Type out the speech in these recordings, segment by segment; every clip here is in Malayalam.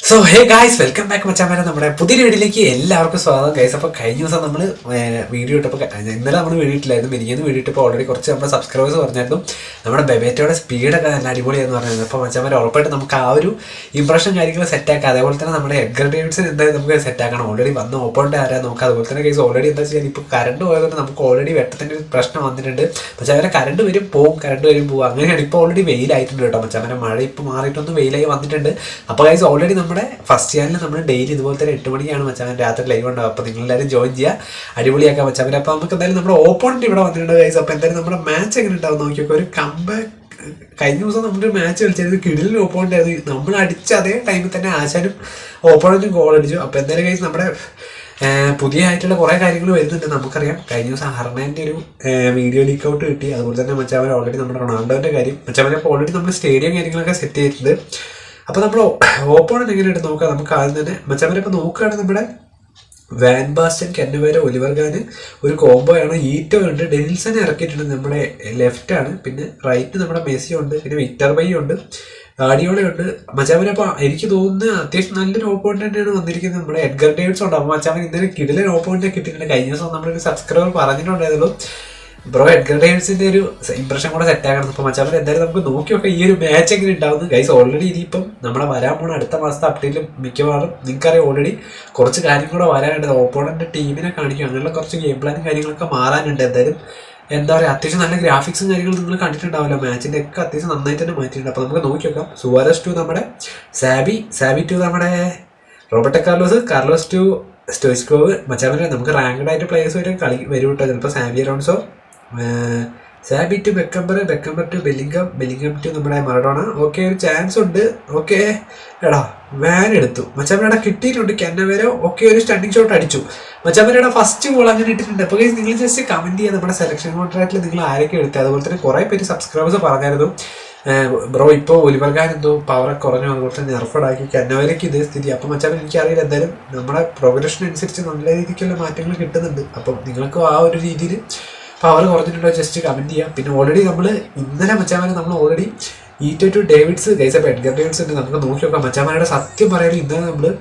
So hey guys welcome back മച്ചാമാരെ നമ്മുടെ പുതിയ വീഡിയോയിലേക്ക് എല്ലാവർക്കും സ്വാഗതം ഗൈസ്. അപ്പോൾ കഴിഞ്ഞ ദിവസം നമ്മൾ വീഡിയോ ഇട്ടപ്പോൾ ഇന്നലെ നമ്മൾ വീഡിയോ ഇട്ടില്ലായിരുന്നു, എനിക്കൊന്ന് വീഡിയോ ഇട്ടപ്പോൾ ഓൾറെഡി കുറച്ച് നമ്മുടെ സബ്സ്ക്രൈബേഴ്സ് പറഞ്ഞായിരുന്നു നമ്മുടെ ബെബേറ്റോയുടെ സ്പീഡൊക്കെ നല്ല അടിപൊളിയാന്ന് പറഞ്ഞത്. അപ്പോൾ മച്ചാമാരെ ഉറപ്പായിട്ട് നമുക്ക് ആ ഒരു ഇംപ്രഷൻ കാര്യങ്ങൾ സെറ്റാക്കാം. അതേപോലെ തന്നെ നമ്മുടെ എഡ്ഗർ ഡേവിഡ്സൺ എന്തായാലും നമുക്ക് സെറ്റാക്കണം. ഓൾറെഡി വന്ന് ഓപ്പോണ്ട് ആരാ നോക്കാം. അതുപോലെ തന്നെ ഗൈസ് ഓൾറെഡി എന്താ വെച്ചാൽ ഇപ്പോൾ കറണ്ട് പോയതുകൊണ്ട് നമുക്ക് ഓൾറെഡി വെട്ടത്തിൻ്റെ ഒരു പ്രശ്നം വന്നിട്ടുണ്ട്. മച്ചാമാരെ കറണ്ട് വരും പോകും, കറണ്ട് വരും പോകും, അങ്ങനെയാണ്. ഇപ്പോൾ ഓൾറെഡി വെയിലായിട്ടുണ്ട് കേട്ടോ മച്ചാമാരെ, മഴ ഇപ്പോൾ മാറിയിട്ടൊന്ന് വെയിലായി വന്നിട്ടുണ്ട്. അപ്പോൾ ഗൈസ് ഓൾറെഡി നമ്മുടെ ഫസ്റ്റ് ചാനൽ നമ്മൾ ഡെയിലി ഇതുപോലെ തന്നെ 8 മണിക്കാണ് മച്ചാൻ രാത്രി ലൈവ് ഉണ്ടാവും. അപ്പോൾ നിങ്ങളെല്ലാവരും ജോയിൻ ചെയ്യുക, അടിപൊളിയാക്കാൻ മച്ചാൻ. അപ്പോൾ നമുക്ക് എന്തായാലും നമ്മുടെ ഓപ്പോണന്റ് ഇവിടെ വന്നിട്ടുണ്ട് ഗൈസ്. അപ്പോൾ എന്തായാലും നമ്മുടെ മാച്ച് എങ്ങനെ ഉണ്ടാവും നോക്കിയൊക്കെ. ഒരു കംബാക്ക് കഴിഞ്ഞ ദിവസം നമ്മുടെ മാച്ച് കളിച്ചായിരുന്നു, കിടിലിന് ഓപ്പോണന്റ് ആയിരുന്നു. നമ്മൾ അടിച്ച അതേ ടൈമിൽ തന്നെ ആശാനും ഓപ്പോണന്റും ഗോൾ അടിച്ചു. അപ്പോൾ എന്തായാലും ഗൈസ് നമ്മുടെ പുതിയ ആയിട്ടുള്ള കുറേ കാര്യങ്ങൾ വരുന്നുണ്ട്. നമുക്കറിയാം കഴിഞ്ഞ ദിവസം ഹർണേൻ്റെ ഒരു വീഡിയോ ലീക്ക് ഔട്ട് കിട്ടി. അതുപോലെ തന്നെ മച്ചാവൻ ഓൾറെഡി നമ്മുടെ റൊണാൾഡോൻ്റെ കാര്യം മച്ചാവനെ ഓൾറെഡി നമ്മൾ സ്റ്റേഡിയം കാര്യങ്ങളൊക്കെ സെറ്റ് ചെയ്തിട്ടുണ്ട്. അപ്പോൾ നമ്മൾ ഓപ്പോണന്റ് എങ്ങനെയായിട്ട് നോക്കാം. നമുക്ക് ആദ്യം തന്നെ മച്ചാവനെ ഇപ്പോൾ നോക്കുകയാണെങ്കിൽ നമ്മുടെ വാൻ ബാസ്റ്റൻ, കെന്നവേര, ഒലിവർ ഖാന് ഒരു കോംബോയാണ്. ഈറ്റോ ഉണ്ട്, ഡെനിൽസനെ ഇറക്കിയിട്ടുണ്ട് നമ്മുടെ ലെഫ്റ്റാണ്. പിന്നെ റൈറ്റ് നമ്മുടെ മെസ്സി ഉണ്ട്, പിന്നെ വിക്ടർ ബൈ ഉണ്ട്, ഗാർഡിയോളയുണ്ട്. മച്ചാവനെ അപ്പോൾ എനിക്ക് തോന്നുന്നത് അത്യാവശ്യം നല്ലൊരു ഓപ്പോണന്റ് തന്നെയാണ് വന്നിരിക്കുന്നത്. നമ്മുടെ എഡ്ഗർ ഡേവിഡ്സൺ ഉണ്ട്. അപ്പോൾ മച്ചാവൻ ഇന്നലെ കിടിലൻ ഓപ്പോണന്റ് കിട്ടിയിട്ടുണ്ട്. കഴിഞ്ഞ ദിവസം നമ്മളൊരു സബ്സ്ക്രൈബർ പറഞ്ഞിട്ടുണ്ടായിരുന്നു ബ്രോ എഡ്ഗർ ഡേവിഡ്സിന്റെ ഒരു ഇംപ്രഷൻ കൂടെ സെറ്റ് ആക്കണം. അപ്പോൾ മച്ചാവൻ എന്തായാലും നമുക്ക് നോക്കി നോക്കാം ഈ ഒരു മാച്ച് എങ്ങനെ ഉണ്ടാവുന്നത് ഗൈസ്. ഓൾറെഡി ഇനിയിപ്പം നമ്മുടെ വരാൻ പോണ അടുത്ത മാസത്തെ അപ്ഡേറ്റിലും മിക്കവാറും നിങ്ങൾക്കറിയാം ഓൾറെഡി കുറച്ച് കാര്യം കൂടെ വരാനുണ്ട്. ഓപ്പോണന്റ് ടീമിനെ കാണിക്കും, അങ്ങനെയുള്ള കുറച്ച് ഗെയിം പ്ലാനും കാര്യങ്ങളൊക്കെ മാറാനുണ്ട്. എന്തായാലും എന്താ പറയുക, അത്യാവശ്യം നല്ല ഗ്രാഫിക്സും കാര്യങ്ങളും നിങ്ങൾ കണ്ടിട്ടുണ്ടാവില്ല. മാച്ചിൻ്റെ ഒക്കെ അത്യാവശ്യം നന്നായിട്ട് തന്നെ മാറ്റിയിട്ടുണ്ട്. അപ്പോൾ നമുക്ക് നോക്കി നോക്കാം. സുവാരസ് ടു നമ്മുടെ സാബി ടു നമ്മുടെ റോബർട്ടോ കാർലോസ് ടു സ്റ്റോയിസ്കോവ്. മച്ചാവനെ നമുക്ക് റാങ്ക്ഡ് ആയിട്ട് പ്ലേയേഴ്സ് വരെ കളി വരും കേട്ടോ. ചിലപ്പോൾ Xabi Alonso, Xabi to Beckenbauer to Bellingham to നമ്മുടെ മറഡോണ. ഓക്കെ, ഒരു ചാൻസ് ഉണ്ട്. ഓക്കെ എടാ വാൻ എടുത്തു മച്ചാമനയുടെ കിട്ടിയിട്ടുണ്ട്. കെന്നവേരോ ഓക്കെ ഒരു സ്റ്റണ്ടിങ് ഷോട്ട് അടിച്ചു. മച്ചാമനയുടെ ഫസ്റ്റ് ഗോൾ അങ്ങനെ ഇട്ടിട്ടുണ്ട്. അപ്പോൾ നിങ്ങൾ ജസ്റ്റ് കമൻറ്റ് ചെയ്യുക നമ്മുടെ സെലക്ഷൻ കോൺട്രാക്റ്റിൽ നിങ്ങൾ ആരൊക്കെ എടുത്തത്. അതുപോലെ തന്നെ കുറേ പേര് സബ്സ്ക്രൈബേഴ്സ് പറഞ്ഞായിരുന്നു ബ്രോ ഇപ്പോൾ ഒലിവർ ഖാൻ എന്തോ പവറൊക്കെ കുറഞ്ഞു, അതുപോലെ തന്നെ നെർഫഡാക്കി. കെന്നവേരയ്ക്ക് ഇതേ സ്ഥിതി. അപ്പം മച്ചാമൻ എനിക്കറിയില്ല, എന്തായാലും നമ്മുടെ പ്രോഗ്രഷൻ അനുസരിച്ച് നല്ല രീതിക്കുള്ള മാറ്റങ്ങൾ കിട്ടുന്നുണ്ട്. അപ്പം നിങ്ങൾക്ക് ആ ഒരു രീതിയിൽ പവർ കുറഞ്ഞിട്ടുണ്ടോ ജസ്റ്റ് കമൻറ്റ് ചെയ്യാം. പിന്നെ ഓൾറെഡി നമ്മൾ ഇന്നലെ മച്ചാമാനെ നമ്മൾ ഓൾറെഡി ഈറ്റോ ടു ഡേവിഡ്സ് ഗൈസ്. അപ്പോൾ എഡ്ഗർ ഡേവിഡ്സ് ഉണ്ട്, നമുക്ക് നോക്കി നോക്കാം. മച്ചാമാനയുടെ സത്യം പറയാനും ഇന്നലെ നമ്മുടെ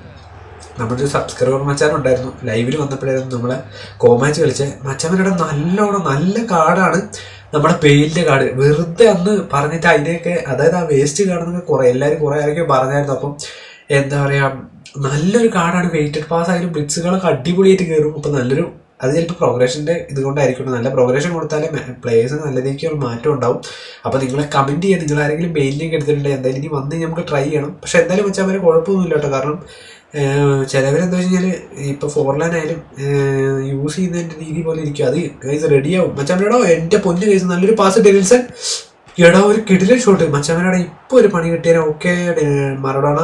ഒരു സബ്സ്ക്രൈബർ മച്ചാനുണ്ടായിരുന്നു, ലൈവിൽ വന്നപ്പോഴായിരുന്നു നമ്മളെ കോമാച്ച് കളിച്ചത്. മച്ചാമാനയുടെ നല്ല കാർഡാണ് നമ്മുടെ പെയിലിൻ്റെ കാർഡ്. വെറുതെ അന്ന് പറഞ്ഞിട്ട് അതിനെയൊക്കെ, അതായത് ആ വേസ്റ്റ് കാർഡെന്നൊക്കെ എല്ലാവരും കുറേ ആരൊക്കെ പറഞ്ഞായിരുന്നു. അപ്പം എന്താ പറയുക, നല്ലൊരു കാർഡാണ്. വെയിറ്റഡ് പാസ് ആയാലും ബ്ലിറ്റ്സുകളൊക്കെ അടിപൊളിയായിട്ട് കയറും. അപ്പോൾ നല്ലൊരു, അത് ചിലപ്പോൾ പ്രോഗ്രഷൻ്റെ ഇതുകൊണ്ടായിരിക്കും. നല്ല പ്രോഗ്രഷൻ കൊടുത്താലേ പ്ലേയേഴ്സിന് നല്ല രീതിക്കുള്ള മാറ്റം ഉണ്ടാവും. അപ്പോൾ നിങ്ങൾ കമൻറ്റ് ചെയ്യുക, നിങ്ങൾ ആരെങ്കിലും പെയിൻറ്റിങ് എടുത്തിട്ടുണ്ട്, എന്തായാലും ഇനി വന്ന് നമുക്ക് ട്രൈ ചെയ്യണം. പക്ഷേ എന്തായാലും വെച്ചാൽ അവരെ കുഴപ്പമൊന്നുമില്ല കേട്ടോ. കാരണം ചിലവരെന്താ വെച്ച് കഴിഞ്ഞാൽ ഇപ്പോൾ ഫോർലാൻ ആയാലും യൂസ് ചെയ്യുന്നതിൻ്റെ രീതി പോലെ ഇരിക്കും. അത് ഗൈസ് റെഡിയാവും. മച്ചാമനോടോ എൻ്റെ പൊന്ന് ഗൈസ് നല്ലൊരു പാസ് ഡെനിൽസൺ, എടാ ഒരു കിടിലൻ ഷോട്ട്. മച്ചാമനോടെ ഇപ്പോൾ ഒരു പണി കിട്ടിയാൽ. ഓക്കെ, മറഡോണ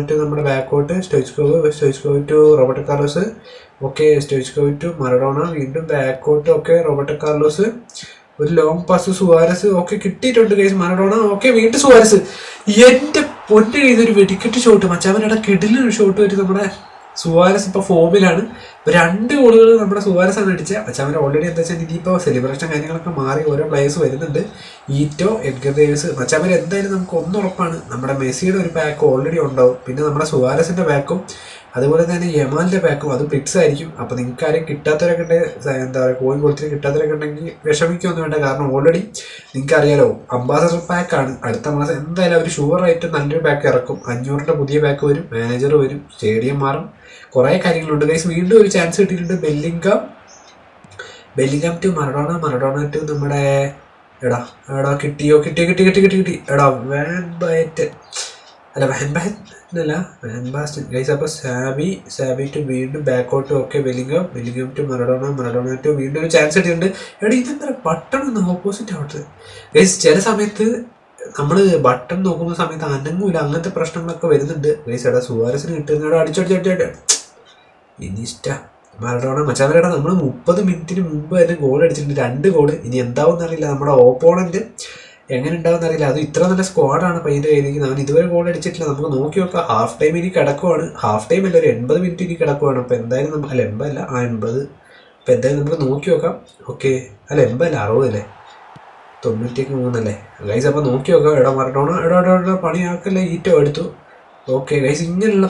ടു നമ്മുടെ ബാക്കോട്ട് Stoichkov to Roberto Carlos. Okay, Stoichkov to Maradona, വീണ്ടും ബാക്കോട്ട്. ഓക്കെ, റോബർട്ടോ കാർലോസ്, ഒരു ലോങ് പാസ് സുവാരസ്. ഓക്കെ കിട്ടിയിട്ടുണ്ട് ഗൈസ് മറഡോണ. ഓക്കെ, വീണ്ടും സുവാരസ്. എൻ്റെ പൊന്ന് ഗൈസ് ഒരു വെടിക്കെട്ട് ഷോട്ട്. മച്ചാമനോടെ കിടിലൊരു ഷോട്ട് വരും നമ്മുടെ സുവാരസ്. ഇപ്പോൾ ഫോമിലാണ്. 2 ഗോളുകൾ നമ്മുടെ സുവാരസാണ് അടിച്ചത്. മച്ചാമൻ ഓൾറെഡി എന്താ വെച്ചാൽ ഇനിയിപ്പോൾ സെലിബ്രേഷൻ കാര്യങ്ങളൊക്കെ മാറി ഓരോ പ്ലേയേഴ്സ് വരുന്നുണ്ട്. ഈറ്റോ, എഡ്ഗർ ഡേവിഡ്സ്. മച്ചാമൻ എന്തായാലും നമുക്ക് ഒന്നുറപ്പാണ്, നമ്മുടെ മെസ്സിയുടെ ഒരു പാക്ക് ഓൾറെഡി ഉണ്ടാവും. പിന്നെ നമ്മുടെ സുവാരസിൻ്റെ പാക്കും അതുപോലെ തന്നെ യമാലിൻ്റെ പാക്കും, അത് ബ്ലിറ്റ്സ് ആയിരിക്കും. അപ്പോൾ നിങ്ങൾക്ക് ആരും കിട്ടാത്തവരൊക്കെ ഉണ്ടെങ്കിൽ, എന്താ പറയുക, കോയിൻ കൊടുത്തിട്ട് കിട്ടാത്തവരൊക്കെ ഉണ്ടെങ്കിൽ വിഷമിക്കൊന്നും വേണ്ട. കാരണം ഓൾറെഡി നിങ്ങൾക്ക് അറിയാലോ അംബാസഡർ പാക്കാണ്. അടുത്ത മാസം എന്തായാലും അവർ ഷുവറായിട്ട് നല്ലൊരു പാക്ക് ഇറക്കും. 500ൻ്റെ പുതിയ പാക്ക് വരും, മാനേജർ വരും, സ്റ്റേഡിയം മാറും, കുറേ കാര്യങ്ങളുണ്ട് ഗൈസ്. വീണ്ടും ഒരു ചാൻസ് കിട്ടിയിട്ടുണ്ട്. ബെല്ലിംഗം ടു മറഡോണ ടു നമ്മുടെ എടാ കിട്ടി എടാ വാൻ ബാസ്റ്റൻ ഗൈസ്. അപ്പോൾ സാബി ടു വീണ്ടും ബാക്കോട്ട്. Okay, Bellingham to Maradona to വീണ്ടും ഒരു ചാൻസ് കിട്ടിയിട്ടുണ്ട്. എടാ ഇതെന്താ ബട്ടൺ ഒന്ന് ഓപ്പോസിറ്റ് ആവട്ടെ ഗൈസ്. ചില സമയത്ത് നമ്മൾ ബട്ടൺ നോക്കുന്ന സമയത്ത് അനങ്ങൂല, അങ്ങനത്തെ പ്രശ്നങ്ങളൊക്കെ വരുന്നുണ്ട് ഗൈസ്. എടാ സുവാരസിന് കിട്ടുന്ന അടിച്ചടിച്ചടിച്ചടിച്ച് ഇനി ഇഷ്ടം മറഡോണ. മച്ചാവരടാ നമ്മൾ 30 മിനിറ്റിന് മുമ്പ് തന്നെ ഗോൾ അടിച്ചിട്ടുണ്ട്, 2 ഗോള്. ഇനി എന്താവും എന്നറിയില്ല, നമ്മുടെ ഓപ്പോണന്റ് എങ്ങനെ ഉണ്ടാവും എന്നറിയില്ല. അത് ഇത്ര നല്ല സ്ക്വാഡാണ് പയ്യൻ്റെ കയ്യിലിരിക്കുന്നത്. അവൻ ഇതുവരെ ഗോൾ അടിച്ചിട്ടില്ല. നമുക്ക് നോക്കി നോക്കാം. ഹാഫ് ടൈം ഇനി കിടക്കുവാണ്. ഹാഫ് ടൈം അല്ല, ഒരു 80 മിനിറ്റ് ഇനി കിടക്കുവാണ്. അപ്പോൾ എന്തായാലും നമുക്ക് 80 അല്ല 80. അപ്പോൾ എന്തായാലും നമുക്ക് നോക്കി നോക്കാം. ഓക്കെ, 80 അല്ല 60 അല്ലേ, 93 അല്ലേ ഗൈസ്. അപ്പോൾ നോക്കി നോക്കാം. മറഡോണ പണിയാക്കല്ലേ. ഈറ്റോ എടുത്തു. ഓക്കെ ഗൈസ്, ഇങ്ങനെയുള്ള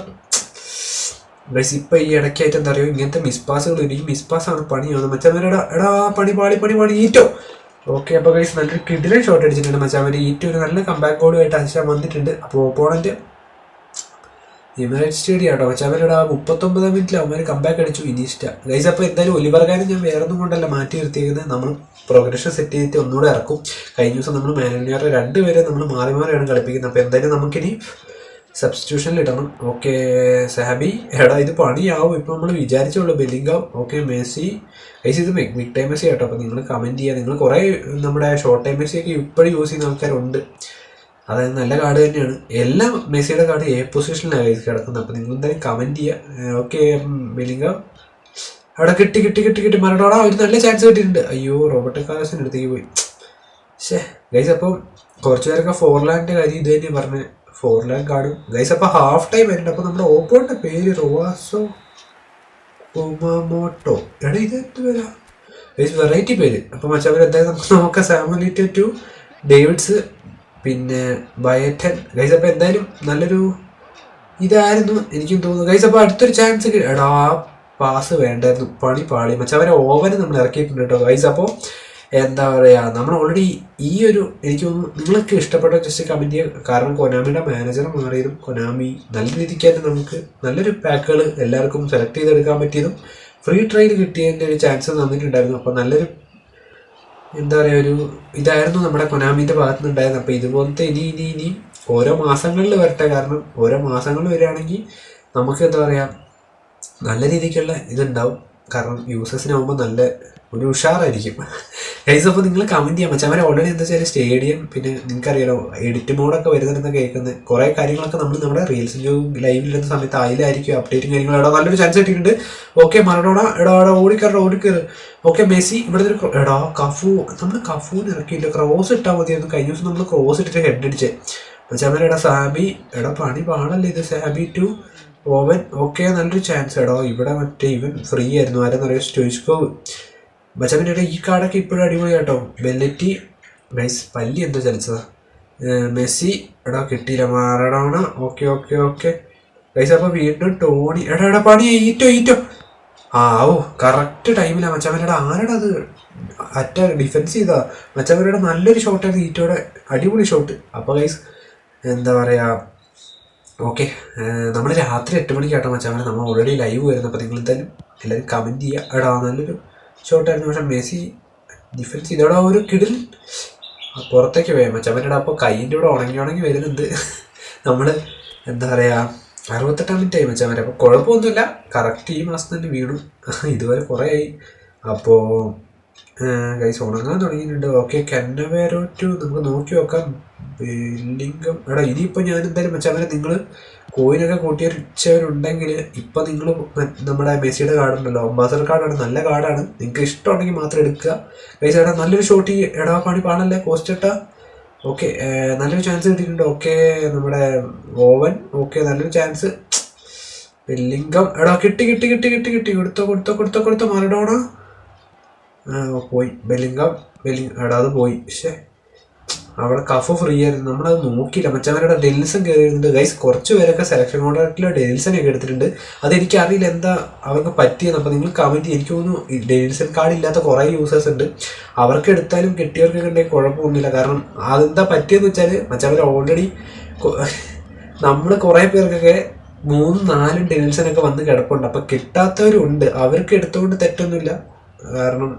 ഗൈസ് ഇപ്പം ഈ ഇടയ്ക്കായിട്ട് എന്താ പറയുക, ഇങ്ങനത്തെ മിസ് പാസുകൾ ഈ മിസ് പാസ്സാണ് പണിയാണ് മച്ചാവരുടെ. എടാ പണി പാളി പണി പാളി ഈറ്റോ. ഓക്കെ, അപ്പോൾ ഗൈസ് നല്ലൊരു കിടിലൻ ഷോട്ട് അടിച്ചിട്ടുണ്ട് മച്ചാവർ. ഈറ്റോ ഒരു നല്ല കമ്പാക്ക് ഗോളുമായിട്ട് അശാൻ വന്നിട്ടുണ്ട്. അപ്പോൾ ഓപ്പോണൻറ്റ് എമിറേറ്റ്സ് സ്റ്റേഡിയം ആട്ടോ മച്ചാവരുടെ 39 മിനിറ്റിൽ അവന്മാർ കമ്പാക്ക് അടിച്ചു ഇനീസ്റ്റ ഗൈസ്. അപ്പോൾ എന്തായാലും ഒലിവർകാരൻ ഞാൻ വേറെ ഒന്നും കൊണ്ടല്ല മാറ്റി നിർത്തിയിരിക്കുന്നത്, നമ്മൾ പ്രോഗ്രഷൻ സെറ്റ് ചെയ്തിട്ട് ഒന്നുകൂടെ ഇറക്കും. കഴിഞ്ഞ ദിവസം നമ്മൾ മാനേജറെ 2 പേരെ നമ്മൾ മാറി മാറിയാണ് കളിപ്പിക്കുന്നത്. അപ്പോൾ എന്തായാലും നമുക്കിനി സബ്സ്റ്റിറ്റ്യൂഷനിൽ ഇടണം. ഓക്കെ സാബി, എടാ ഇത് പണിയാവും ഇപ്പോൾ നമ്മൾ വിചാരിച്ചുള്ളൂ. ബെല്ലിംഗാം, ഓക്കെ മെസ്സി ഗൈസ്, ഇത് ബിഗ് ടൈം മെസ്സി ആട്ടോ. അപ്പോൾ നിങ്ങൾ കമൻറ്റ് ചെയ്യുക. നിങ്ങൾ കുറേ നമ്മുടെ ഷോർട്ട് ടൈം മെസ്സിയൊക്കെ ഇപ്പോഴും യൂസ് ചെയ്യുന്ന ആൾക്കാരുണ്ട്. അതായത് നല്ല കാർഡ് തന്നെയാണ്. എല്ലാ മെസ്സിയുടെ കാർഡ് എ പൊസിഷനിലാണ് കിടക്കുന്നത്. അപ്പോൾ നിങ്ങൾ എന്തായാലും കമൻറ്റ് ചെയ്യുക. ഓക്കെ ബെല്ലിംഗാം, അവിടെ കിട്ടി മറഡോണ ഒരു നല്ല ചാൻസ് കിട്ടിയിട്ടുണ്ട്. അയ്യോ റോബർട്ട് കാർലോസിൻ്റെ അടുത്തേക്ക് പോയി. ശേ ഗൈസ്, അപ്പോൾ കുറച്ച് പേരൊക്കെ ഫോർലാൻഡിൻ്റെ കാര്യം ഇത് തന്നെ പറഞ്ഞ് ഫോർലാൻഡ് കാർഡും ഗൈസ്. അപ്പോൾ ഹാഫ് ടൈം വരുന്നുണ്ട്. അപ്പോൾ നമ്മുടെ ഓപ്പോണിൻ്റെ പേര് റോവാസോ ഒമാമോട്ടോ. എടാ ഇത് എന്ത് പേരാ ഗൈസ്, വെറൈറ്റി പേര്. അപ്പോൾ മച്ചാവർ എന്തായാലും നമുക്ക് നോക്കാം. സാമുലിറ്റോ ടു ഡേവിഡ്സ്, പിന്നെ ബയറ്റൻ ഗൈസ്. അപ്പോൾ എന്തായാലും നല്ലൊരു ഇതായിരുന്നു എനിക്കും തോന്നുന്നു ഗൈസ്. അപ്പോൾ അടുത്തൊരു ചാൻസ് എടാ പാസ് വേണ്ടായിരുന്നു, പണി പാളി മച്ചാവരെ. ഓവന് നമ്മൾ ഇറക്കിയിട്ടുണ്ട് കേട്ടോ ഗൈസ്. അപ്പോൾ എന്താ പറയുക, നമ്മൾ ഓൾറെഡി ഈ ഒരു എനിക്ക് തോന്നുന്നു നിങ്ങൾക്ക് ഇഷ്ടപ്പെട്ട ജസ്റ്റ് കമൻറ്റ് ചെയ്യുക. കാരണം കൊനാമിയുടെ മാനേജർ മാറിയതും കൊനാമി നല്ല രീതിക്ക് തന്നെ നമുക്ക് നല്ലൊരു പാക്കുകൾ എല്ലാവർക്കും സെലക്ട് ചെയ്തെടുക്കാൻ പറ്റിയതും ഫ്രീ ട്രയൽ കിട്ടിയതിൻ്റെ ഒരു ചാൻസ് തന്നിട്ടുണ്ടായിരുന്നു. അപ്പോൾ നല്ലൊരു എന്താ പറയുക ഒരു ഇതായിരുന്നു നമ്മുടെ കൊനാമിൻ്റെ ഭാഗത്തു നിന്നുണ്ടായിരുന്നു. അപ്പോൾ ഇതുപോലത്തെ ഇനി ഓരോ മാസങ്ങളിൽ വരട്ടെ. കാരണം ഓരോ മാസങ്ങൾ വരികയാണെങ്കിൽ നമുക്ക് എന്താ പറയുക നല്ല രീതിക്കുള്ള ഇതുണ്ടാവും. കാരണം യൂസേഴ്സിനാകുമ്പോൾ നല്ല ഒരു ഉഷാറായിരിക്കും ഗൈസ്. അപ്പോൾ നിങ്ങൾ കമൻറ്റ് ചെയ്യാൻ പറ്റും. അവരെ ഓൾറെഡി എന്താ വെച്ചാൽ സ്റ്റേഡിയം, പിന്നെ നിങ്ങൾക്കറിയാലോ എഡിറ്റ് മോഡൊക്കെ വരുന്നതെന്ന് കേൾക്കുന്നത് കുറേ കാര്യങ്ങളൊക്കെ നമ്മൾ നമ്മുടെ റീൽസിൻ്റെ ലൈവിലിരുന്ന സമയത്ത് അതിലായിരിക്കും അപ്ഡേറ്റും കാര്യങ്ങളും. എടാ നല്ലൊരു ചാൻസ് കിട്ടിയിട്ടുണ്ട്. ഓക്കെ മറഡോണ, എടാ ഓടിക്കയറ്. ഓക്കെ മെസ്സി, ഇവിടെ ഒരു എടാ കഫു, നമ്മൾ കഫൂന്ന് ഇറക്കിയില്ല, ക്രോസ് ഇട്ടാൽ മതിയായിരുന്നു. കഴിഞ്ഞ ദിവസം നമ്മൾ ക്രോസ് ഇട്ടിട്ട് ഹെഡ് അടിച്ചേ മച്ചാമര. എടാ സാബി, എടാ പണി പാടല്ലേ ഇത്. സാബി ടു ഓവൻ, ഓക്കെ നല്ലൊരു ചാൻസ്. എടോ ഇവിടെ മറ്റേ ഇവൻ ഫ്രീ ആയിരുന്നു. ആരെന്ന് പറയുക സ്റ്റോയിസ്കോവ് മച്ചാമിൻ്റെ. എടാ ഈ കാർഡൊക്കെ ഇപ്പോഴും അടിപൊളി കേട്ടോ. ബെല്ലറ്റി ഗൈസ്, പല്ലി എന്തോ ചലിച്ചതാ. മെസ്സി, എടാ കിട്ടിയില്ല. Maradona, okay guys. അപ്പോൾ വീണ്ടും ടോണി, എടാ പണി ഈറ്റോ. ഓ കറക്റ്റ് ടൈമിലാണ് മച്ചാമരുടെ. ആരടാ അത് ഡിഫെൻസ് ചെയ്താ മച്ചാമരുടെ. നല്ലൊരു ഷോട്ടായിരുന്നു ഈറ്റോടെ, അടിപൊളി ഷോട്ട്. അപ്പോൾ ഗൈസ് എന്താ പറയുക, ഓക്കെ നമ്മൾ രാത്രി 8 മണിക്കാട്ടോ മച്ചാമരെ നമ്മൾ ഓൾറെഡി ലൈവ് വരുന്നത്. അപ്പോൾ നിങ്ങൾ എന്തായാലും എല്ലാവരും കമൻറ്റ് ചെയ്യുക. എടാ നല്ലൊരു ഷോട്ടായിരുന്നു. പക്ഷേ മെസ്സി ഡിഫൻസ് ചെയ്തോടെ ഒരു കിടിൽ പുറത്തേക്ക് പോയാൽ മച്ചാമരുടെ. അപ്പോൾ കൈയിൻ്റെ ഇവിടെ ഉണങ്ങി വരുന്നുണ്ട്. നമ്മൾ എന്താ പറയുക 68 മിനിറ്റായി മച്ചാമരെ. അപ്പോൾ കുഴപ്പമൊന്നുമില്ല, കറക്റ്റ് ഈ മാസം തന്നെ വീണു. ഇതുവരെ കുറേ ആയി. അപ്പോൾ ഗൈസ് ഉണങ്ങാൻ തുടങ്ങിയിട്ടുണ്ട്. ഓക്കെ കന്നവേരോ ടു നമുക്ക് നോക്കി നോക്കാം. ബെല്ലിംഗം, എടാ ഇനിയിപ്പോൾ ഞാൻ എന്തായാലും മച്ചാമരെ നിങ്ങൾ കോയിനൊക്കെ കൂട്ടിയവരുണ്ടെങ്കിൽ ഇപ്പം നിങ്ങൾ നമ്മുടെ മെസ്സിയുടെ കാർഡുണ്ടല്ലോ, അംബാസഡർ കാർഡാണ്, നല്ല കാർഡാണ്. നിങ്ങൾക്ക് ഇഷ്ടമുണ്ടെങ്കിൽ മാത്രം എടുക്കുക ഗൈസ്. എടാ നല്ലൊരു ഷോട്ട് ഈ എടാ പണി പാടല്ലേ കോസ്റ്റേട്ടാ. ഓക്കെ നല്ലൊരു ചാൻസ് കിട്ടിയിട്ടുണ്ട്. ഓക്കെ നമ്മുടെ ഓവൻ, ഓക്കെ നല്ലൊരു ചാൻസ്. ബെല്ലിംഗം, എടാ കിട്ടി കൊടുത്തോ മറഡോണ. പോയി ബെല്ലിംഗം, എടാ അത് പോയി. പക്ഷേ അവിടെ കഫ് ഫ്രീ ആയിരുന്നു, നമ്മളത് നോക്കിയില്ല മച്ചാവരുടെ. ഡെൽസൺ കയറിയിട്ടുണ്ട് ഗൈസ്. കുറച്ച് പേരൊക്കെ സെലക്ഷൻ കോൺട്രാക്റ്റിൽ ഡെൽസനൊക്കെ എടുത്തിട്ടുണ്ട്. അതെനിക്കറിയില്ല എന്താ അവർക്ക് പറ്റിയെന്ന്. അപ്പോൾ നിങ്ങൾ കമൻറ്റ്. എനിക്ക് തോന്നുന്നു ഡെൽസൺ കാർഡ് ഇല്ലാത്ത കുറേ യൂസേഴ്സ് ഉണ്ട്. അവർക്ക് എടുത്താലും കിട്ടിയവർക്കൊക്കെ ഉണ്ടെങ്കിൽ കുഴപ്പമൊന്നുമില്ല. കാരണം അതെന്താ പറ്റിയെന്ന് വെച്ചാൽ മച്ചാവർ ഓൾറെഡി നമ്മൾ കുറേ പേർക്കൊക്കെ 3-4 ഡെൽസനൊക്കെ വന്ന് കിടപ്പുണ്ട്. അപ്പോൾ കിട്ടാത്തവരുണ്ട്, അവർക്ക് എടുത്തുകൊണ്ട് തെറ്റൊന്നുമില്ല. കാരണം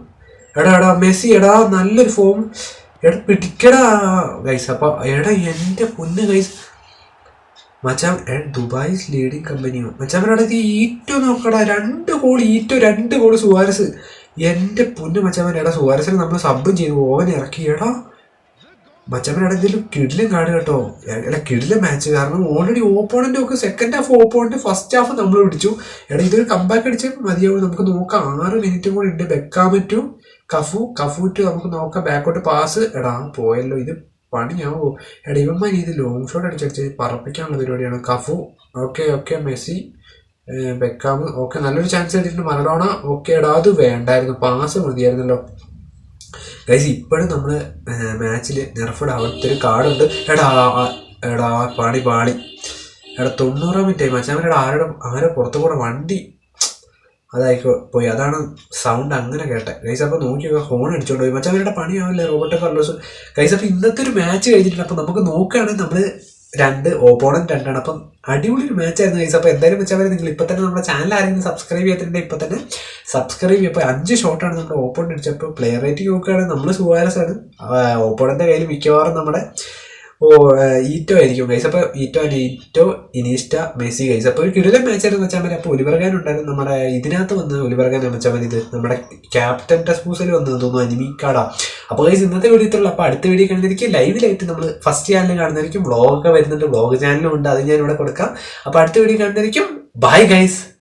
എടാ മെസ്സി, എടാ നല്ലൊരു ഫോം, എടാ പിടിക്കടാ ഗൈസ്. അപ്പോൾ എടാ എൻ്റെ പൊന്ന് ഗൈസ് മച്ചാൻ, ദുബായ് ലീഡിങ് കമ്പനിയോ മച്ചാൻ. ഇത് ഈറ്റോ നോക്കടാ, 2 ഗോൾ സുവാരസ്. എൻ്റെ പൊന്ന് മച്ചാൻ. എടാ സുവാരസിന് നമ്മൾ സബും ചെയ്തു, ഓവൻ ഇറക്കി. എടാ മച്ചാൻ ഇതിൽ കിടിലും കാർഡ് കേട്ടോ. അല്ല കിടിലും മാച്ച്. കാരണം ഓൾറെഡി ഓപ്പോണൻ്റ് ഒക്കെ second half opponent, first half നമ്മൾ പിടിച്ചു. എടാ ഇതൊരു കമ്പാക്ക് അടിച്ച് മതിയാവും. നമുക്ക് നോക്കാം, 6 മിനിറ്റും കൂടി ഉണ്ട്. ബെക്കാമറ്റു കഫു ടു നമുക്ക് നോക്കാം. ബാക്കോട്ട് പാസ്, എടാ പോയല്ലോ, ഇത് പണിയാവോ. എടാ ഇവന്മാർ ഇത് ലോങ് ഷോട്ട് അടിച്ചടിച്ച് പറപ്പിക്കാനുള്ള പരിപാടിയാണ്. Cafu, okay Messi, Beckham, okay നല്ലൊരു ചാൻസ് കിട്ടിയിട്ടുണ്ട്. മറഡോണ, ഓക്കെ എടാ അത് വേണ്ടായിരുന്നു, പാസ് മതിയായിരുന്നല്ലോ ഗൈസ്. ഇപ്പോഴും നമ്മൾ മാച്ചിൽ നെർഫഡ് അവിടുത്തെ ഒരു കാർഡുണ്ട്. എടാ പാളി എടാ 90 മിനിറ്റ് മച്ചാമരുടെ ആരെ പുറത്തു കൂടെ വണ്ടി അതായിക്കോ പോയി, അതാണ് സൗണ്ട് അങ്ങനെ കേട്ടെ ഗൈസ്. അപ്പോൾ നോക്കിയോ ഹോൺ അടിച്ചോണ്ട് പോയി. മച്ചാമരുടെ പണിയാവില്ലേ റോബർട്ടോ കാർലോസ് ഗൈസ്. അപ്പോൾ ഇന്നത്തെ ഒരു മാച്ച് കഴിഞ്ഞിട്ടുണ്ട്. അപ്പോൾ നമുക്ക് നോക്കുകയാണെങ്കിൽ നമ്മൾ ഓപ്പോണന്റ് 2 അപ്പം അടിപൊളി ഒരു മാച്ചായിരുന്നു ഗൈസ്. അപ്പോൾ എന്തായാലും വെച്ചാൽ നിങ്ങൾ ഇപ്പോൾ തന്നെ നമ്മുടെ ചാനൽ ആരെങ്കിലും സബ്സ്ക്രൈബ് ചെയ്തിട്ടുണ്ടെങ്കിൽ ഇപ്പോൾ തന്നെ സബ്സ്ക്രൈബ് ചെയ്യുമ്പോൾ 5 ഷോട്ടാണ് നമ്മുടെ ഓപ്പോണന്റ് അടിച്ചപ്പോൾ. പ്ലെയർ റേറ്റിംഗ് നോക്കുകയാണെങ്കിൽ നമ്മൾ സുവാരസാണ്, ഓപ്പോണന്റെ കയ്യിൽ മിക്കവാറും നമ്മുടെ ഈറ്റോ ആയിരിക്കും ഗൈസ്. അപ്പോൾ ഈറ്റോ ഇനീസ്റ്റ മെസ്സി ഗൈസ്. അപ്പോൾ ഒരു കിടിലൻ മാച്ചായിരുന്നു വെച്ചാൽ മതി. അപ്പോൾ ഒലിവർഗാൻ ഉണ്ടായിരുന്നു നമ്മുടെ ഇതിനകത്ത് വന്ന് ഒലിവർഗാൻ വെച്ചാൽ മതി. ഇത് നമ്മുടെ ക്യാപ്റ്റൻ ടെസ്പൂസിൽ വന്ന് തോന്നുന്നു അനിമിക്കാടാ. അപ്പോൾ ഗൈസ് ഇന്നത്തെ വീഡിയോത്തുള്ളൂ. അപ്പോൾ അടുത്ത വീഡിയോ കാണുന്നതായിരിക്കും ലൈവിലായിട്ട് നമ്മൾ ഫസ്റ്റ് ചാനൽ കാണുന്നതായിരിക്കും. വ്ളോഗൊക്കെ വരുന്നുണ്ട്, വ്ളോഗ് ചാനലും ഉണ്ട്, അത് ഞാൻ ഇവിടെ കൊടുക്കാം. അപ്പോൾ അടുത്ത വീഡിയോ കാണുന്നതായിരിക്കും. Bye guys.